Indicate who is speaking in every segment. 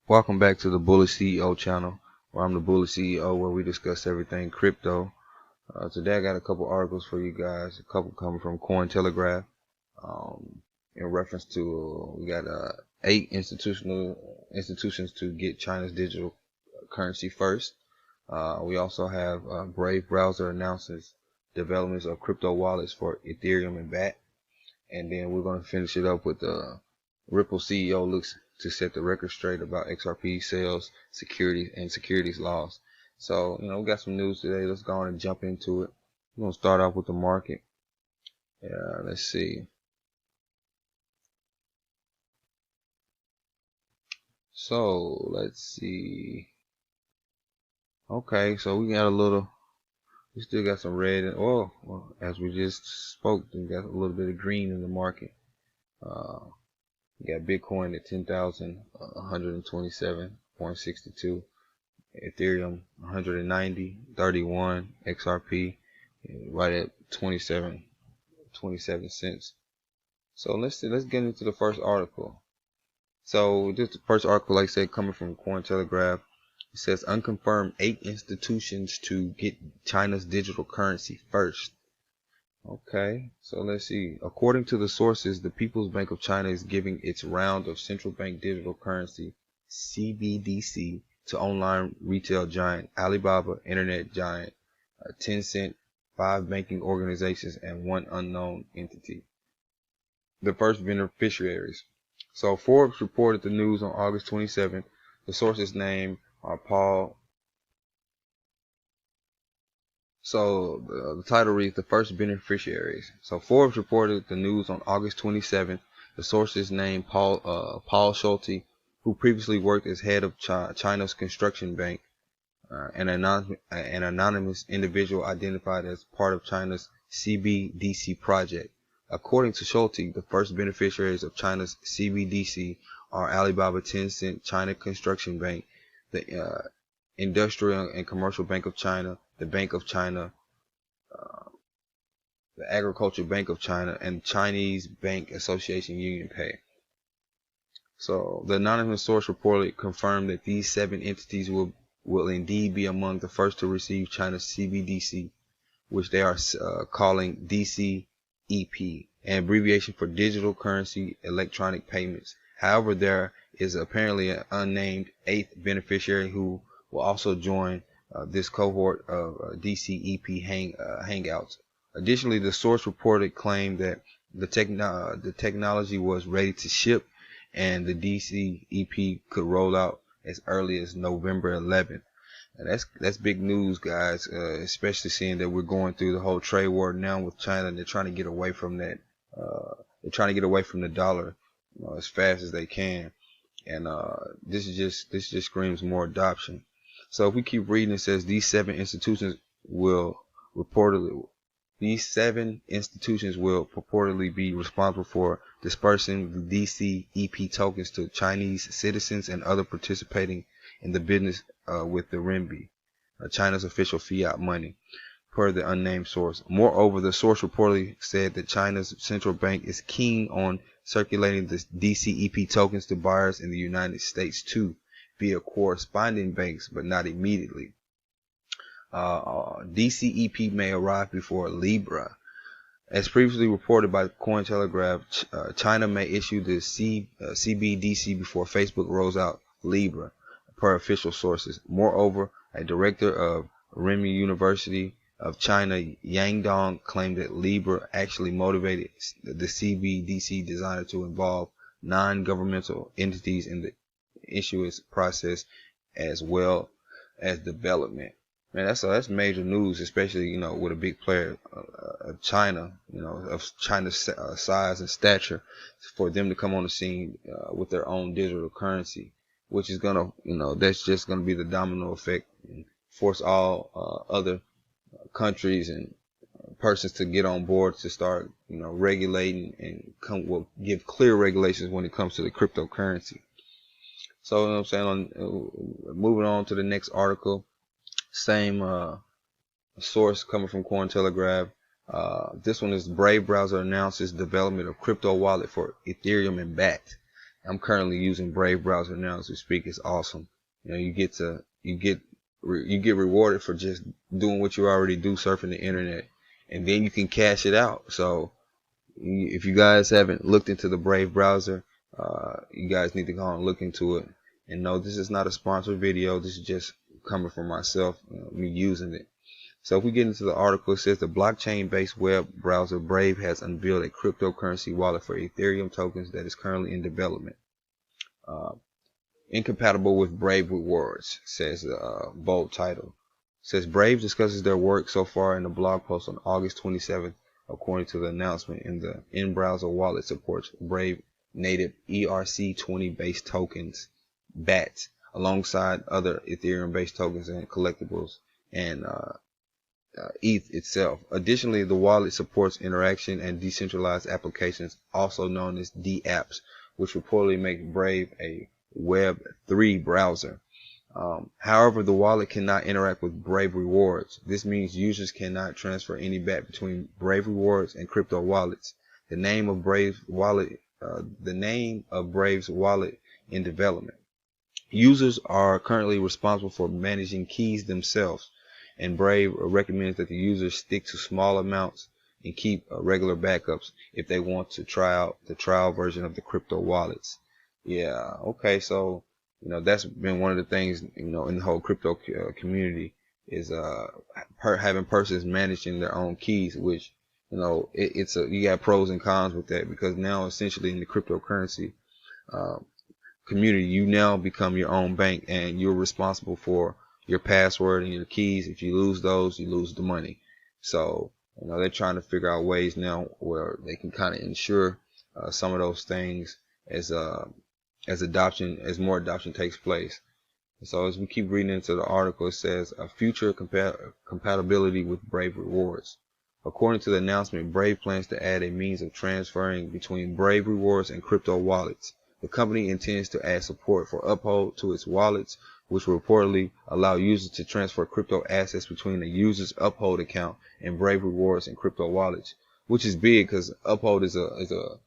Speaker 1: Welcome back to the Bullish CEO channel, where I'm the Bullish CEO, where we discuss everything crypto. Today I got a couple articles for you guys, a couple coming from Cointelegraph, in reference to we got 8 institutions to get China's digital currency first. We also have Brave browser announces developments of crypto wallets for Ethereum and BAT, and then we're going to finish it up with Ripple CEO looks to set the record straight about XRP sales, securities laws. So, we got some news today. Let's go on and jump into it. We're going to start off with the market. Let's see. So, let's see. Okay, so we still got some red and oil. Well, as we just spoke, we got a little bit of green in the market. We got Bitcoin at 10,127.62, Ethereum 190.31, XRP right at 27 cents. So let's get into the first article. So this is the first article, like I said, coming from Cointelegraph. It says unconfirmed 8 institutions to get China's digital currency first. Okay, so let's see. According to the sources, the People's Bank of China is giving its round of central bank digital currency (CBDC) to online retail giant Alibaba, internet giant Tencent, 5 banking organizations, and 1 unknown entity. The first beneficiaries. So Forbes reported the news on August 27th. The sources' name are Paul. So the title reads the first beneficiaries. So Forbes reported the news on August 27th. The sources named Paul Schulte, who previously worked as head of China's construction bank, an anonymous individual identified as part of China's CBDC project. According to Schulte, the first beneficiaries of China's CBDC are Alibaba, Tencent, China Construction Bank, the Industrial and Commercial Bank of China, the Bank of China, the Agricultural Bank of China, and Chinese Bank Association UnionPay. So the anonymous source reportedly confirmed that these 7 entities will indeed be among the first to receive China's CBDC, which they are calling DCEP, an abbreviation for Digital Currency Electronic Payments. However, there is apparently an unnamed 8th beneficiary who will also join this cohort of DCEP hangouts. Additionally, the source reported claimed that the technology was ready to ship, and the DCEP could roll out as early as November 11th. And that's big news, guys. Especially seeing that we're going through the whole trade war now with China, and they're trying to get away from that. They're trying to get away from the dollar as fast as they can, and this just screams more adoption. So if we keep reading, it says these 7 institutions will purportedly be responsible for dispersing the DCEP tokens to Chinese citizens and others participating in the business with the renminbi, China's official fiat money, per the unnamed source. Moreover, the source reportedly said that China's central bank is keen on circulating the DCEP tokens to buyers in the United States too, via corresponding banks, but not immediately. DCEP may arrive before Libra. As previously reported by Cointelegraph, China may issue the CBDC before Facebook rolls out Libra, per official sources. Moreover, a director of Renmin University of China, Yang Dong, claimed that Libra actually motivated the CBDC designed to involve non-governmental entities in the issuance process as well as development. Man, that's major news, especially with a big player of China, of China's size and stature, for them to come on the scene with their own digital currency, which is gonna, that's just gonna be the domino effect and force all other countries and persons to get on board to start, regulating and give clear regulations when it comes to the cryptocurrency. So, you know what I'm saying? Moving on to the next article, same source coming from Cointelegraph. This one is Brave browser announces development of crypto wallet for Ethereum and BAT. I'm currently using Brave browser now as we speak. It's awesome. You know, you get rewarded for just doing what you already do, surfing the internet, and then you can cash it out. So if you guys haven't looked into the Brave browser, you guys need to go and look into it. And no, this is not a sponsored video. This is just coming from myself, me using it. So if we get into the article, it says the blockchain-based web browser Brave has unveiled a cryptocurrency wallet for Ethereum tokens that is currently in development. Incompatible with Brave rewards, says the bold title. It says Brave discusses their work so far in a blog post on August 27th. According to the announcement, the in-browser wallet supports Brave native ERC20 based tokens, BATs, alongside other Ethereum-based tokens and collectibles, and ETH itself. Additionally, the wallet supports interaction and decentralized applications, also known as dApps, which reportedly make Brave a Web3 browser. However, the wallet cannot interact with Brave rewards. This means users cannot transfer any BAT between Brave rewards and crypto wallets. The name of Brave's wallet in development. Users are currently responsible for managing keys themselves, and Brave recommends that the users stick to small amounts and keep regular backups if they want to try out the trial version of the crypto wallets. Yeah, okay, so that's been one of the things in the whole crypto community is having persons managing their own keys, which you got pros and cons with that, because now essentially in the cryptocurrency community, you now become your own bank and you're responsible for your password and your keys. If you lose those, you lose the money. So they're trying to figure out ways now where they can kind of ensure some of those things as more adoption takes place. So as we keep reading into the article, it says a future compatibility with Brave rewards. According to the announcement, Brave plans to add a means of transferring between Brave rewards and crypto wallets. The company intends to add support for Uphold to its wallets, which will reportedly allow users to transfer crypto assets between a user's Uphold account and Brave rewards and crypto wallets, which is big because Uphold is a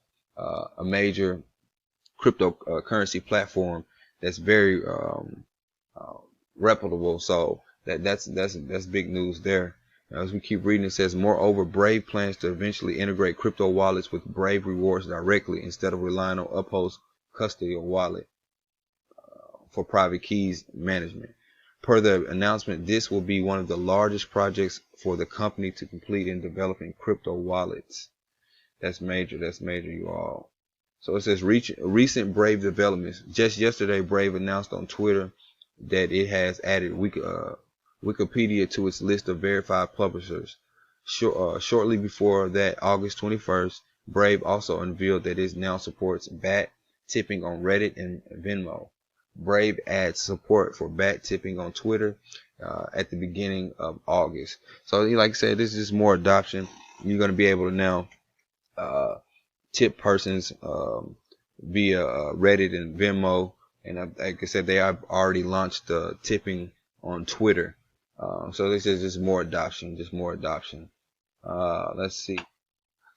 Speaker 1: major cryptocurrency platform that's very reputable. So that's big news there. As we keep reading, it says, moreover, Brave plans to eventually integrate crypto wallets with Brave rewards directly instead of relying on Uphold's custodial wallet for private keys management. Per the announcement, this will be one of the largest projects for the company to complete in developing crypto wallets. That's major, you all. So it says recent Brave developments. Just yesterday, Brave announced on Twitter that it has added Wikipedia to its list of verified publishers. Shortly before that, August 21st, Brave also unveiled that it now supports BAT tipping on Reddit and Venmo. Brave adds support for BAT tipping on Twitter at the beginning of August. So like I said, this is more adoption. You're going to be able to now tip persons via Reddit and Venmo. And like I said, they have already launched the tipping on Twitter. So this is just more adoption, Let's see.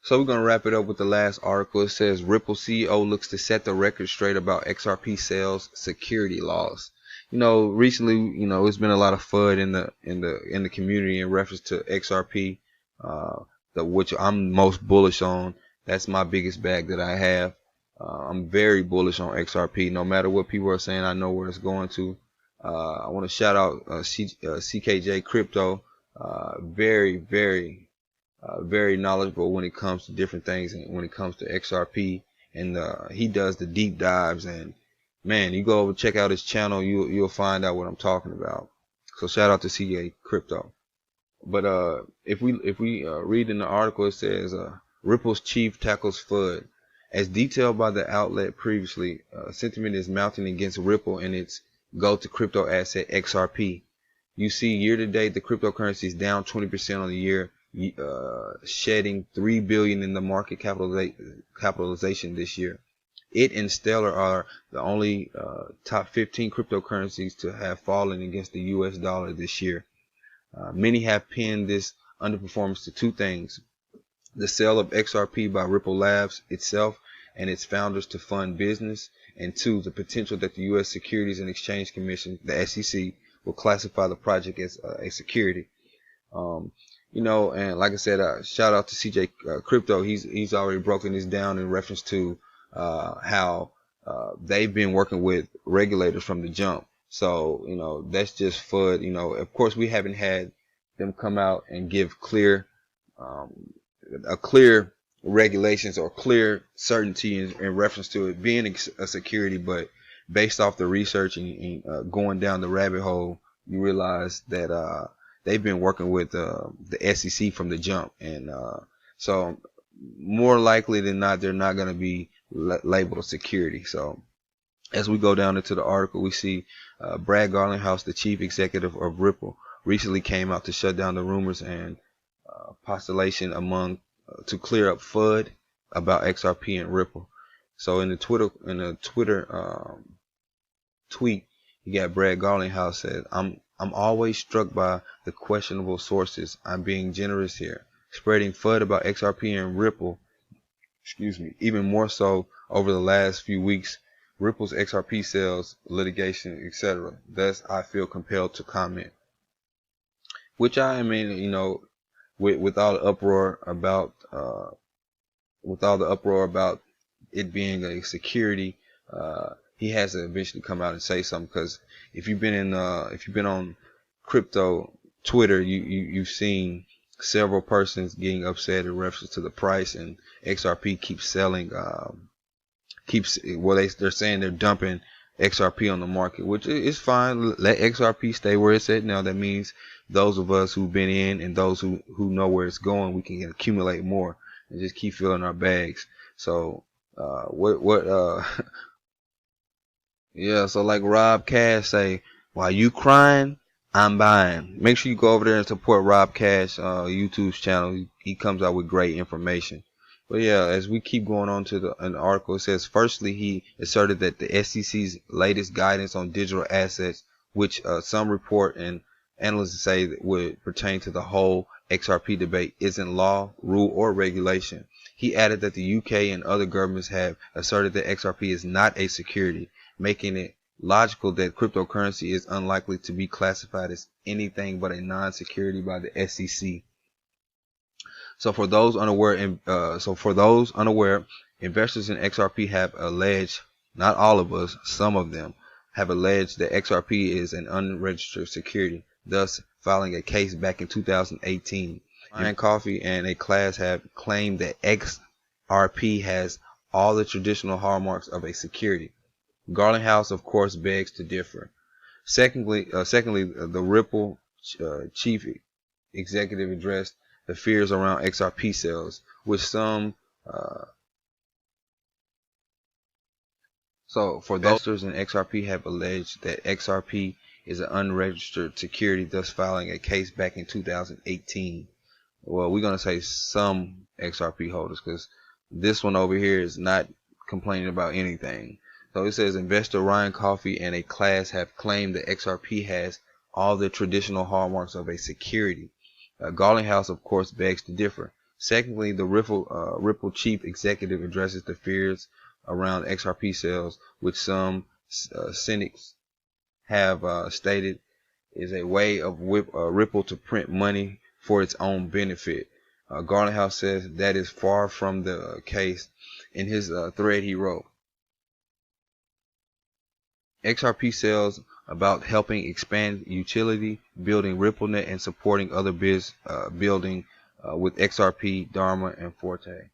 Speaker 1: So we're going to wrap it up with the last article. It says Ripple CEO looks to set the record straight about XRP sales security laws. Recently, it's been a lot of FUD in the community in reference to XRP, which I'm most bullish on. That's my biggest bag that I have. I'm very bullish on XRP. No matter what people are saying, I know where it's going to. I want to shout out CKJ Crypto. Very knowledgeable when it comes to different things and when it comes to XRP. And he does the deep dives. And man, you go over check out his channel, you'll find out what I'm talking about. So shout out to CKJ Crypto. But if we read in the article, it says Ripple's chief tackles FUD. As detailed by the outlet previously, sentiment is mounting against Ripple and its go-to crypto asset XRP. You see, year to date, the cryptocurrency is down 20% on the year, shedding $3 billion in the market capitalization this year. It and Stellar are the only top 15 cryptocurrencies to have fallen against the US dollar this year. Many have pinned this underperformance to two things: the sale of XRP by Ripple Labs itself and its founders to fund business, and 2, the potential that the U.S. Securities and Exchange Commission, the SEC, will classify the project as a security. And like I said, shout out to CJ Crypto. He's already broken this down in reference to how they've been working with regulators from the jump. So, that's just FUD. Of course, we haven't had them come out and give clear regulations or clear certainty in reference to it being a security, but based off the research and going down the rabbit hole, you realize that they've been working with the SEC from the jump, and so more likely than not, they're not going to be labeled a security. So as we go down into the article, we see Brad Garlinghouse, the chief executive of Ripple, recently came out to shut down the rumors and postulation to clear up FUD about XRP and Ripple. So in the Twitter tweet, you got Brad Garlinghouse said, I'm always struck by the questionable sources. I'm being generous here, spreading FUD about XRP and Ripple. Even more so over the last few weeks. Ripple's XRP sales, litigation, etc. Thus, I feel compelled to comment. Which with all the uproar about it being a security, he has to eventually come out and say something. Because if you've been on crypto Twitter, you've seen several persons getting upset in reference to the price, and XRP keeps selling. They're saying they're dumping XRP on the market, which is fine. Let XRP stay where it's at now. That means those of us who've been in and those who know where it's going, we can accumulate more and just keep filling our bags. So yeah, so like Rob Cash say, while you crying, I'm buying. Make sure you go over there and support Rob Cash YouTube's channel. He comes out with great information. But yeah, as we keep going on to an article, it says, firstly, he asserted that the SEC's latest guidance on digital assets, which some report and analysts say that would pertain to the whole XRP debate, isn't law, rule, or regulation. He added that the UK and other governments have asserted that XRP is not a security, making it logical that cryptocurrency is unlikely to be classified as anything but a non-security by the SEC. So for those unaware, investors in XRP have alleged, not all of us, some of them have alleged that XRP is an unregistered security, thus filing a case back in 2018. Ryan Coffey and a class have claimed that XRP has all the traditional hallmarks of a security. Garlinghouse, of course, begs to differ. Secondly, the Ripple chief executive addressed the fears around XRP sales, which some for those investors in XRP have alleged that XRP is an unregistered security, thus filing a case back in 2018. Well, we're going to say some XRP holders, because this one over here is not complaining about anything. So it says investor Ryan Coffey and a class have claimed that XRP has all the traditional hallmarks of a security. Garlinghouse, of course, begs to differ. Secondly, the Ripple chief executive addresses the fears around XRP sales, which some cynics have stated is a way of Ripple to print money for its own benefit. Garlinghouse says that is far from the case. In his thread, he wrote, XRP sales about helping expand utility, building RippleNet, and supporting other building with XRP, Dharma, and Forte.